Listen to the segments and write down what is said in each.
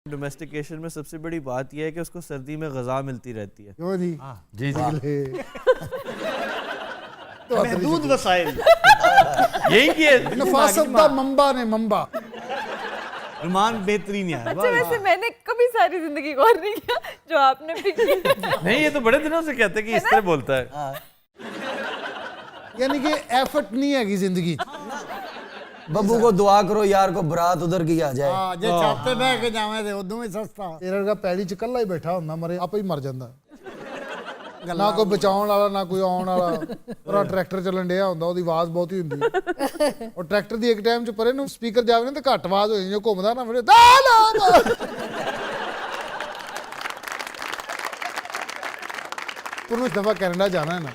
Domestication में सबसे बड़ी बात यह है कि उसको सर्दी में ग़िज़ा मिलती रहती है। क्यों जी? जी जी तो महदूद वसाइल यही किए। नफासत मंबा ने मंबा रुमान बेहतरीन यार। अच्छा वैसे मैंने कभी सारी जिंदगी गौर नहीं किया जो आपने भी किया। नहीं, ये तो बड़े दिनों से कहते हैं कि इस तरह बोलता है। यानी कि एफर्ट नहीं है जिंदगी। बब्बू को दुआ करो यार को बरात उधर की आ जाए। हाँ, जे छाते बह के जावे ते उदों ही सस्ता। तेरे वर्गा पैड़ी च कल्ला ही बैठा हुंदा, मरे आपे ही मर जांदा। ना कोई बचाउण वाला ना कोई आउण वाला। पूरा ट्रैक्टर चलन डिया हुंदा, ओदी आवाज़ बहुत ही हुंदी। और ट्रैक्टर दी एक टाइम च परे नूं स्पीकर जावे ना ते घट आवाज़ हो जांदी, जो घुमदा ना फिर दा दा। तुम इस दफा कनाडा जाना है ना,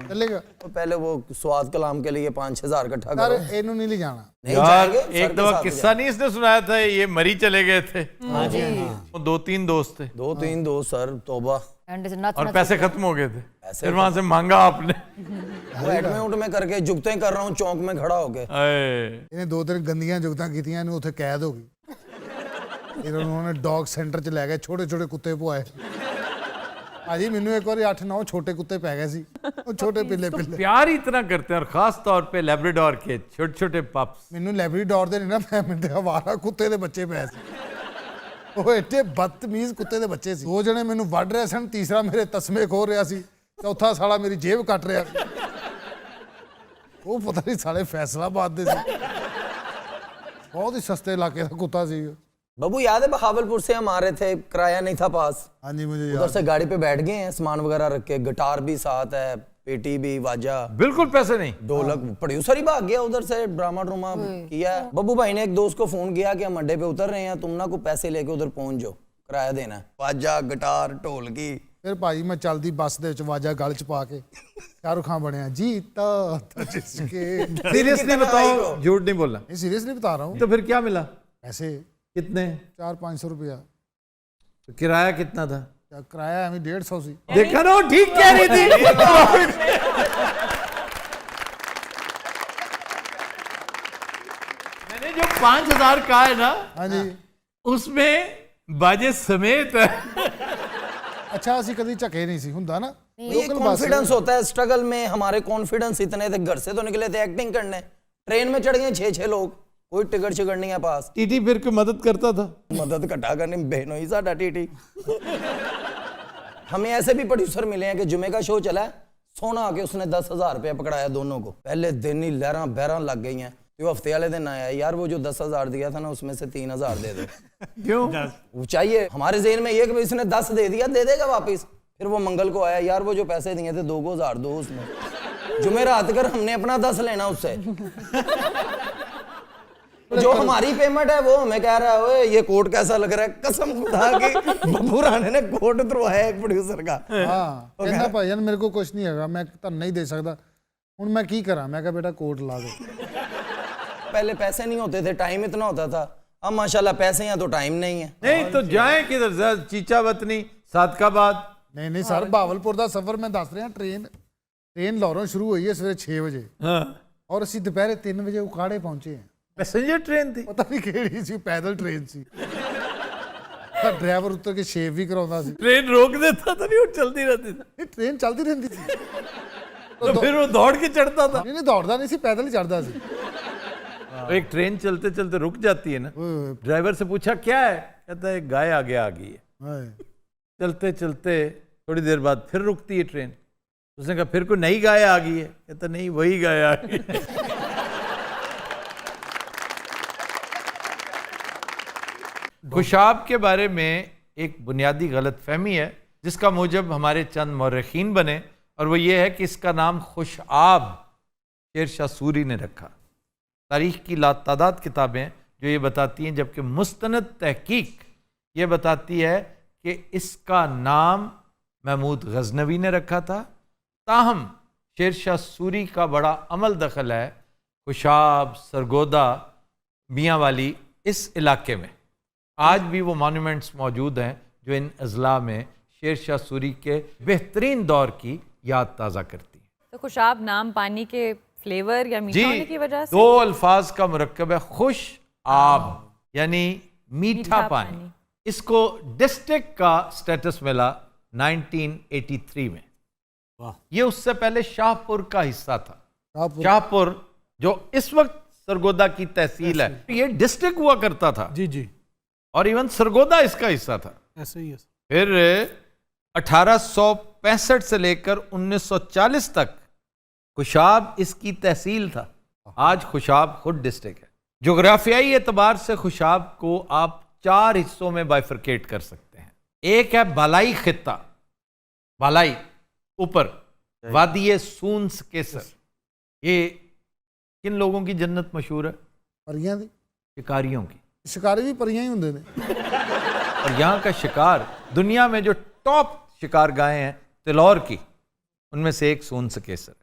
चलेगा? तो पहले वो स्वाद कलाम के लिए 5-6 हज़ार इकट्ठा यार करो। इनू नहीं ले जाना। नहीं यार जाएंगे, एक सर के दफा साथ किस्सा नहीं इसने सुनाया था, ये मरी चले गए थे। हाँ जी वो 2-3 दोस्त थे 2-3 दोस्त सर, तोबा। और पैसे खत्म हो गए थे। फिर वहां से मांगा आपने। वो एटमे उटमे करके जुगते कर रहा हूँ चौक में खड़ा होके। इन्हें 2-3 गंदियां जुगतां कीतियां, इन्हें उत्थे कैद हो गई। फिर उन्होंने डॉग सेंटर च लै गए, छोटे छोटे कुत्ते पवाए। भाजी मैनू एक बार 8-9 छोटे कुत्ते पै गए सी, वो छोटे पिल्ले पिल्ले। प्यार ही इतना करते हैं, और खास तौर पे लैब्राडोर के छोटे छोटे पप्स। मैनू लैब्राडोर दे नहीं ना, मैं ते हवारा कुत्ते दे बच्चे पै सी। ਉਹ ਏਡੇ ਬਦਤਮੀਜ਼ ਕੁੱਤੇ ਦੇ ਬੱਚੇ ਸੀ। 2 ਜਣੇ ਮੈਨੂੰ ਵੱਢ ਰਹੇ ਸਨ, ਤੀਸਰਾ ਮੇਰੇ ਤਸਮੇ ਖੋਹ ਰਿਹਾ ਸੀ, ਚੌਥਾ ਸਾਲਾ ਮੇਰੀ ਜੇਬ ਕੱਟ ਰਿਹਾ ਸੀ। ਉਹ ਪਤਾ ਨਹੀਂ ਸਾਲੇ ਫੈਸਲਾਬਾਦ ਦੇ ਸੀ, बहुत ही सस्ते इलाके का कुत्ता सी। बब्बू याद है बहावलपुर से हम आ रहे थे, किराया नहीं था पास। हाँ जी मुझे उधर से गाड़ी पे बैठ गए हैं, सामान वगैरह रख के, गिटार भी साथ है, पेटी भी, वाजा, बिल्कुल पैसे नहीं। ढोलक। प्रोड्यूसर ही भाग गया उधर से, ड्रामा ड्रामा किया है। बब्बू भाई ने एक दोस्त को फोन किया कि हम अड्डे पे उतर रहे हैं, तुम ना कोई पैसे लेके उधर पहुंच जाओ, किराया देना है। वाजा, गिटार, ढोलकी। फिर भाई मैं चलती बस दे विच वाजा गल च पा के शाहरुख खान बनया जीता था जिसके। सीरियसली बताओ, झूठ नहीं बोलना। नहीं सीरियसली बता रहा हूँ। तो फिर क्या मिला? पैसे कितने? 400-500 रुपया। तो किराया कितना था? क्या किराया हमें 150 सी। देखा ना, वो ठीक कह रही थी। मैंने जो 5000 कहा है ना, हाँ जी, उसमें बाजे समेत है। अच्छा असि कभी झके नहीं सी हुंदा ना। ये कॉन्फिडेंस होता है स्ट्रगल में। हमारे कॉन्फिडेंस इतने थे, घर से तो निकले थे एक्टिंग करने, ट्रेन में चढ़ गए 6-6 लोग, कोई टिकट शिकट नहीं है पास। टीटी फिर को मदद करता था। मदद घटा करनी बहनों ही साडा टीटी। हमें ऐसे भी प्रोड्यूसर मिले हैं कि जुमे का शो चला है, सोना आके उसने 10,000 रुपया पकड़ाया दोनों को। पहले दिन ही लहरा बहरा लग गई हैं। तो हफ्ते वाले दिन आया, यार वो जो 10,000 दिया था ना, उसमें से 3,000 दे दो। क्यों? वो चाहिए हमारे जेहन में ये कि इसने 10 दे दिया, दे देगा वापिस। फिर वो मंगल को आया, यार वो जो पैसे दिए थे 2,000 दो उसमें। जुमेरात कर हमने अपना 10 लेना उससे। जो हमारी पेमेंट है वो हमें कह रहा है, ओए ये कोट कैसा लग रहा है। कसम खुदा की बब्बू राणे ने कोट उतरवाया एक प्रोड्यूसर का। हाँ कहना भाई मेरे को कुछ नहीं है, मैं तो नहीं दे सकता, हुण मैं की करा। मैं कहा बेटा कोट ला दो। पहले पैसे नहीं होते थे, टाइम इतना होता था। अब माशाल्लाह पैसे हैं तो टाइम नहीं है। नहीं तो जाए किधर? चीचा वतनी, सादकाबाद। नहीं नहीं सर, बहावलपुर का सफर मैं दस रहा। ट्रेन लाहौरों शुरू हुई है सवेरे 6 बजे, और असी दोपहर 3 बजे उकाड़े पहुंचे हैं। पैसेंजर ट्रेन थी? पता नहीं केड़ी सी, पैदल ट्रेन सी। ड्राइवर उतर के शेव भी कराਉਂਦਾ ਸੀ। ट्रेन रोक देता था नहीं, वो चलती रहती थी। नहीं ट्रेन चलती रहती थी। तो फिर वो दौड़ के चढ़ता था। नहीं दौड़दा नहीं सी, पैदल ही चढ़दा सी। तो एक ट्रेन चलते चलते रुक जाती है ना, ड्राइवर से पूछा क्या है, कहता है गाय आगे आ गई है। चलते चलते थोड़ी देर बाद फिर रुकती है ट्रेन। उसने कहा फिर कोई नई गाय आ गई है, कहता नहीं वही गाय आ गई है। खुशाब के बारे में एक बुनियादी गलतफहमी है, जिसका मूजब हमारे चंद मौरखीन बने, और वो ये है कि इसका नाम खुशाब शेरशाह सूरी ने रखा। तारीख की लातादाद किताबें जो ये बताती हैं, जबकि मुस्तनद तहकीक ये बताती है कि इसका नाम महमूद गजनवी ने रखा था। ताहम शेरशाह सूरी का बड़ा अमल दखल है खुशाब, सरगोदा, मियाँ वाली इस इलाके में। आज भी वो मॉन्यूमेंट्स मौजूद हैं जो इन अजला में शेरशाह सूरी के बेहतरीन दौर की याद ताज़ा करती हैं। तो खुशाब नाम पानी के फ्लेवर या मीठा होने की वजह से? 2 अल्फाज का मुरक्कब है, खुश आब यानी मीठा पानी। इसको डिस्ट्रिक्ट का स्टेटस मिला 1983 में। वाह। ये उससे पहले शाहपुर का हिस्सा था। शाहपुर। शाहपुर जो इस वक्त सरगोदा की तहसील है, ये डिस्ट्रिक्ट हुआ करता था जी जी, और इवन सरगोदा इसका हिस्सा था। ऐसे ही है। फिर 1865 से लेकर 1940 तक खुशाब इसकी तहसील था। आज खुशाब खुद डिस्ट्रिक्ट है। जोग्राफियाई एतबार से खुशाब को आप 4 हिस्सों में बाइफरकेट कर सकते हैं। एक है बालाई खित्ता, बालाई ऊपर, वादी सून्स केसर। ये किन लोगों की जन्नत मशहूर है? परियां दी शिकारियों की। शिकारी भी परियां ही होंदे ने। और यहाँ का शिकार, दुनिया में जो टॉप शिकार गायें हैं तिलौर की, उनमें से एक सून्स केसर है।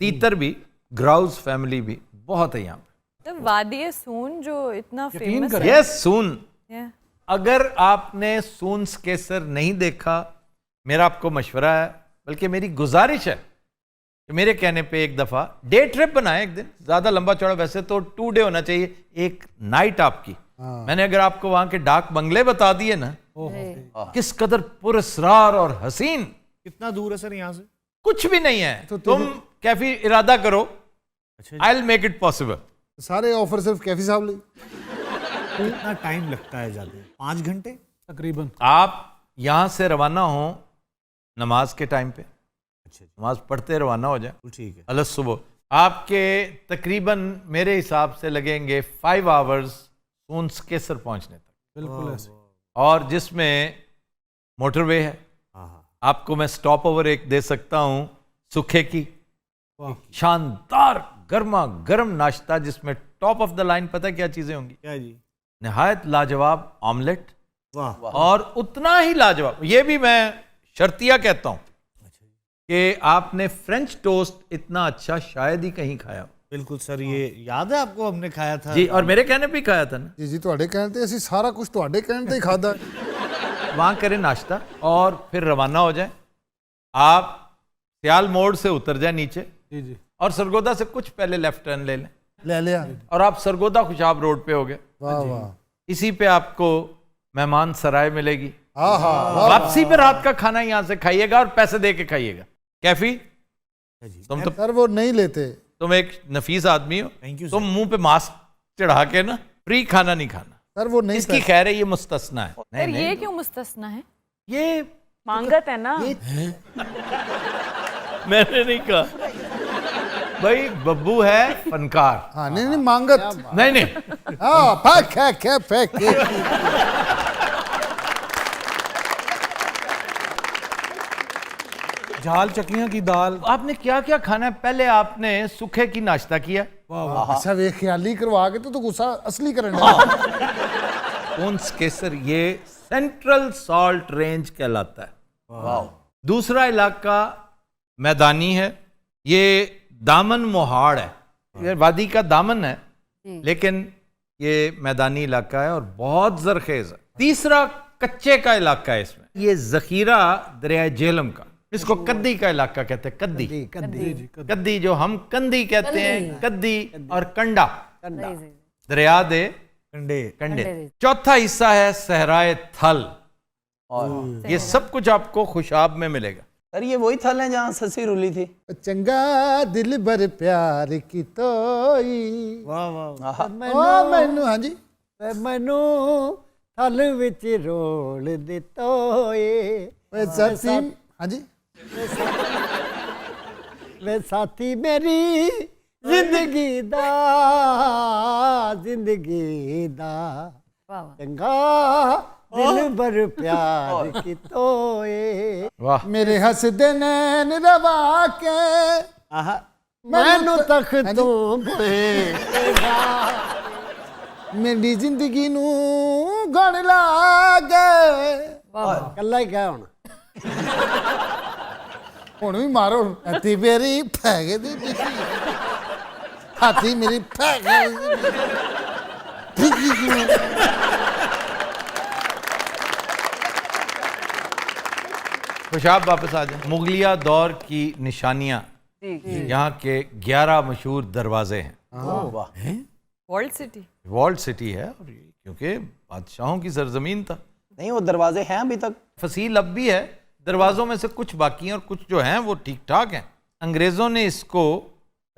तीतर भी, ग्राउज फैमिली भी बहुत है यहाँ पे। तो वादी सून जो इतना यकीन फेमस करें। है। ये सून, Yeah. अगर आपने सून्स केसर नहीं देखा, मेरा आपको मशवरा है, बल्कि मेरी गुजारिश है कि मेरे कहने पे एक दफ़ा डे ट्रिप बनाए। एक दिन ज़्यादा लंबा चौड़ा, वैसे तो 2 डे होना चाहिए, एक नाइट आपकी। मैंने अगर आपको वहाँ के डाक बंगले बता दिए ना, किस कदर पुरस्रार और हसीन। कितना दूर है सर यहाँ से? कुछ भी नहीं है। तुम कैफी इरादा करो, I will make it possible. सारे ऑफर सिर्फ कैफी साहब लिए। कितना टाइम लगता है जाते? 5 घंटे तकरीबन। आप यहाँ से रवाना हो नमाज के टाइम पे, अच्छा नमाज पढ़ते रवाना हो जाए, ठीक है। अलग सुबह आपके तकरीबन मेरे हिसाब से लगेंगे 5 आवर्स सून्स केसर पहुँचने तक। बिल्कुल ऐसे। और जिसमें मोटरवे है। आपको मैं स्टॉप ओवर एक दे सकता हूँ, सुखे की वाह। शानदार गर्मा गर्म नाश्ता, जिसमें टॉप ऑफ द लाइन पता है क्या चीजें होंगी? क्या जी? निहायत लाजवाब ऑमलेट, वाह। और उतना ही लाजवाब, ये भी मैं शर्तिया कहता हूँ कि आपने फ्रेंच टोस्ट इतना अच्छा शायद ही कहीं खाया हो। बिल्कुल सर, ये याद है आपको, हमने खाया था जी, और मेरे कहने पे ही खाया था ना। ਜੀ ਜੀ ਤੁਹਾਡੇ ਕਹਿਣ ਤੇ ਅਸੀਂ ਸਾਰਾ ਕੁਝ ਤੁਹਾਡੇ ਕਹਿਣ ਤੇ ਹੀ ਖਾਦਾ। वहाँ करें नाश्ता और फिर रवाना हो जाए। आप सियाल मोड़ से उतर जाए नीचे, जी जी। और सरगोदा से कुछ पहले लेफ्ट टर्न ले लें, ਲੈ ਲਿਆ। और आप सरगोदा खुशाब रोड पे हो गए। ਵਾਹ ਵਾਹ। इसी पे आपको मेहमान सराय मिलेगी। ਆਹਾ वापसी पे रात का खाना यहाँ से खाइएगा और पैसे दे के खाइएगा। कैफी, तुम तो सर वो नहीं लेते। तुम एक नफीस आदमी हो, Thank you, तुम मुंह पे मास्क चढ़ा के ना फ्री खाना नहीं खाना। सर वो नहीं इसकी खैर है, ये मुस्तस्ना है। नहीं पर ये नहीं, क्यों मुस्तस्ना है? ये मांगत है ना। मैंने नहीं कहा भाई, बब्बू है फनकार। हाँ नहीं नहीं मांगत। नहीं नहीं, हाँ फेंक है फेंक। झाल चकलियां की दाल। आपने क्या क्या खाना है? पहले आपने सूखे की नाश्ता किया। अच्छा वे ख्याली करवा के तो गुस्सा असली करने। सून्स केसर ये सेंट्रल सॉल्ट रेंज कहलाता है। दूसरा इलाका मैदानी है, ये दामन मोहाड़ है। ये वादी का दामन है, लेकिन ये मैदानी इलाका है और बहुत जरखेज है। तीसरा कच्चे का इलाका है, इसमें ये जखीरा दरिया झेलम का, इसको कद्दी का इलाका कहते हैं। कद्दी, कद्दी जो हम कंदी कहते हैं, कद्दी और कंडा, दरिया दे कंडे। कंडे। चौथा हिस्सा है सहराए थल, और ये सब कुछ आपको खुशाब में मिलेगा। सर ये वही थल है जहाँ ससी रुली थी। चंगा दिल भर प्यार की तोई। वाह वाह। ओ मैनू हाँ जी। मैनू थल विच रोल दितोए वे साथी हाँ जी। वे साथी मेरी जिंदगी दा वाह। चंगा दिल भर प्यार की तोए। वाह, मेरे हंसदे नैन रवा के आहा। मैनू तख्तों पे मेरी जिंदगी नू गण लागे। कल्ला ही क्या होना। ਹੁਣ ਵੀ ਮਾਰੋ ਹੱਥੀ ਮੇਰੀ ਫੈਗੇ ਦੀ ਹਾਥੀ ਮੇਰੀ ਫੈਗੇ खुशाब वापस आ जाए। मुगलिया दौर की निशानियां, यहाँ के 11 मशहूर दरवाजे हैं। World city. वॉल्ड सिटी है, और क्योंकि बादशाहों की सरजमीन था। नहीं वो दरवाजे हैं अभी तक। फसील अब भी है, दरवाज़ों में से कुछ बाकी हैं और कुछ जो हैं वो ठीक ठाक हैं। अंग्रेज़ों ने इसको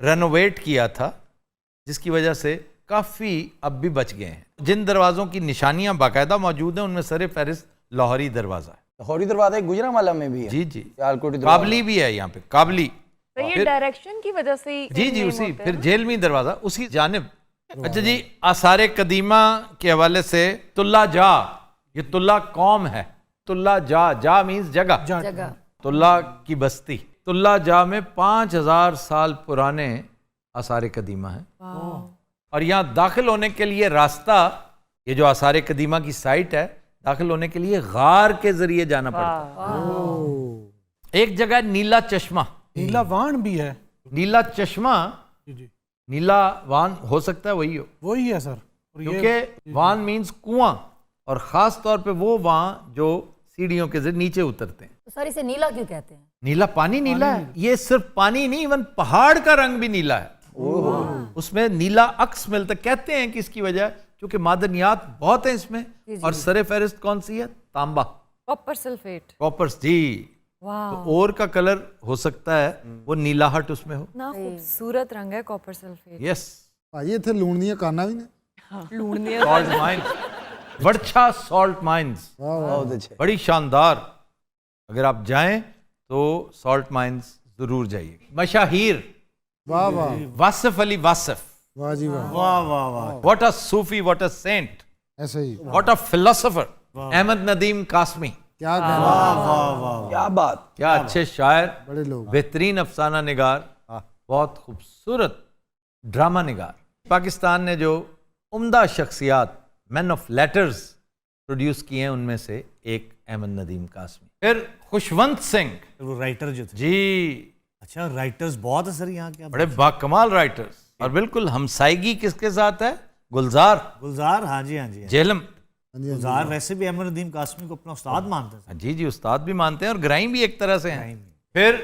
रेनोवेट किया था, जिसकी वजह से काफ़ी अब भी बच गए हैं। जिन दरवाज़ों की निशानियाँ बाकायदा मौजूद हैं उनमें सर फहरिस्त लाहौरी दरवाज़ा है। लाहौरी दरवाजा गुजरांवाला में भी है। जी जी, सियालकोटी दरवाजा। काबली भी है यहाँ पे, काबली। तो ये फिर- डायरेक्शन की वजह से ही जी जी, name उसी होते हैं फिर ना? जेलमी दरवाज़ा उसी जानिब। अच्छा जी, आसारे कदीमा के हवाले से तुल्ला जा, ये तुल्ला कौम है। तुल्ला जा, जा मीन्स जगह, जगह। तुल्ला की बस्ती। तुल्ला जा में 5000 साल पुराने आसारे कदीमा है। और यहाँ दाखिल होने के लिए रास्ता, ये जो आसारे कदीमा की साइट है, दाखिल होने के लिए गार के जरिए जाना पड़ता है। एक जगह नीला चश्मा, नीला वाण भी है। नीला चश्मा, जी जी, नीला वान हो सकता है वही हो, वही है सर। और ये क्योंकि वान मीन्स कुआं, और ख़ास तौर पे वो वहाँ जो सीढ़ियों के जरिए नीचे उतरते हैं। तो सर इसे नीला क्यों कहते हैं? नीला पानी नीला है, ये सिर्फ पानी नहीं, इवन पहाड़ का रंग भी नीला है। उसमें नीला अक्स मिलता, कहते हैं कि इसकी वजह क्योंकि मादनियात बहुत हैं इसमें। और सरे फहरिस्त कौन सी है? तांबा, कॉपर सल्फेट। कॉपर्स जी। वाह, तो और का कलर हो सकता है वो नीलाहट उसमें हो। ना खूबसूरत रंग है कॉपर सल्फेट। यस, ਭਾਜੀ ਇੱਥੇ ਲੂਣ ਦੀਆਂ ਕਾਨਾਂ ਵੀ ਨੇ। लूणने सॉल्ट माइंस, वर्षा सॉल्ट माइंस, बहुत अच्छे। बड़ी शानदार। अगर आप जाएं तो सॉल्ट माइंस जरूर जाइए। मशाहीर ਵਾਹ ਵਾਹ वासिफ अली वासिफ, ਵਾਹ ਜੀ ਵਾਹ, वाह वाह वाह, what a sufi, what a saint, ऐसे ही what a philosopher. Ahmad Nadeem Qasmi, क्या कहना, वाह वाह वाह, क्या बात। क्या अच्छे शायर, बड़े लोग। बेहतरीन अफसाना निगार, बहुत खूबसूरत ड्रामा निगार। पाकिस्तान ने जो उम्दा शख्सियात, मैन ऑफ लेटर्स प्रोड्यूस किए हैं, उनमें से एक अहमद नदीम कासमी। फिर खुशवंत सिंह वो राइटर जो थे। जी, अच्छा राइटर्स बहुत है सर यहाँ के। बड़े बाकमाल राइटर्स। और बिल्कुल हमसायगी किसके साथ है? गुलजार गुलजार, हाँ जी हाँ जी, जेलम। गुलजार वैसे भी अहमद नदीम कासमी को अपना उस्ताद मानते हैं। जी जी, उस्ताद भी मानते हैं और ग्राई भी एक तरह से हैं। फिर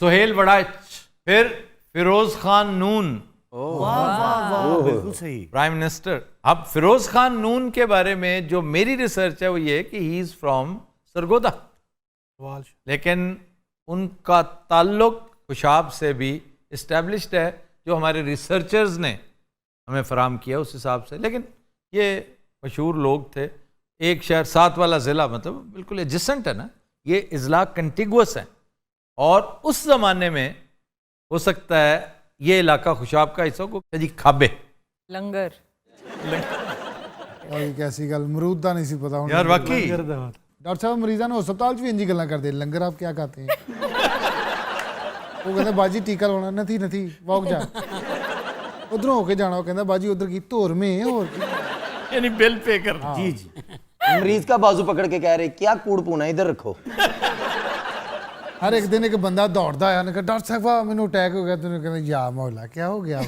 सुहेल वड़ाच, फिर फिरोज खान नून, वाह वाह वाह, बिल्कुल सही। Prime minister. अब फिरोज खान नून के बारे में जो मेरी रिसर्च है वो ये कि ही इज फ्रॉम सरगोदा, सवाल लेकिन उनका ताल्लुक खुशाब से भी इस्टेब्लिश्ड है, जो हमारे रिसर्चर्स ने हमें फराम किया उस हिसाब से। लेकिन ये मशहूर लोग थे। एक शहर, सात वाला ज़िला, मतलब बिल्कुल एडजेसेंट है ना, ये इज़ला कंटिगुअस है। और उस ज़माने में हो सकता है ये इलाका खुशाब का हिस्सा को जी खाबे लंगर। और कैसी गल, अमरूद का नहीं सी पता ਹੁਣ यार वाकई ਡਾਕਟਰ ਸਾਹਿਬ ਮਰੀਜ਼ਾਂ ਨੂੰ ਹਸਪਤਾਲ 'ਚ ਵੀ ਇੰਜੀ ਗੱਲਾਂ ਕਰਦੇ, ਲੰਗਰ ਆਪ क्या खाते हैं? ਉਹ ਕਹਿੰਦਾ ਬਾਜੀ ਟੀਕਾ ਲਾਉਣਾ, ਨਥੀ ਨਥੀ ਵੌਕ ਜਾ, ਉਧਰੋਂ ਹੋ ਕੇ ਜਾਣਾ। ਉਹ ਕਹਿੰਦਾ ਬਾਜੀ ਉਧਰ ਕੀ ਧੁਰ में ਹੋਰ ਕੀ। यानी बिल पे कर। जी जी, मरीज का बाजू पकड़ के कह रहे क्या कूड़ पूना इधर रखो। ਹਰ ਇੱਕ ਦਿਨ ਇੱਕ ਬੰਦਾ ਦੌੜਦਾ ਆਇਆ, ਉਹਨੇ ਕਿਹਾ ਡਾਕਟਰ ਸਾਹਿਬ ਮੈਨੂੰ ਅਟੈਕ ਹੋ ਗਿਆ। ਤੈਨੂੰ ਕਹਿੰਦਾ ਯਾ ਮੌਲਾ ਕੀ ਹੋ ਗਿਆ?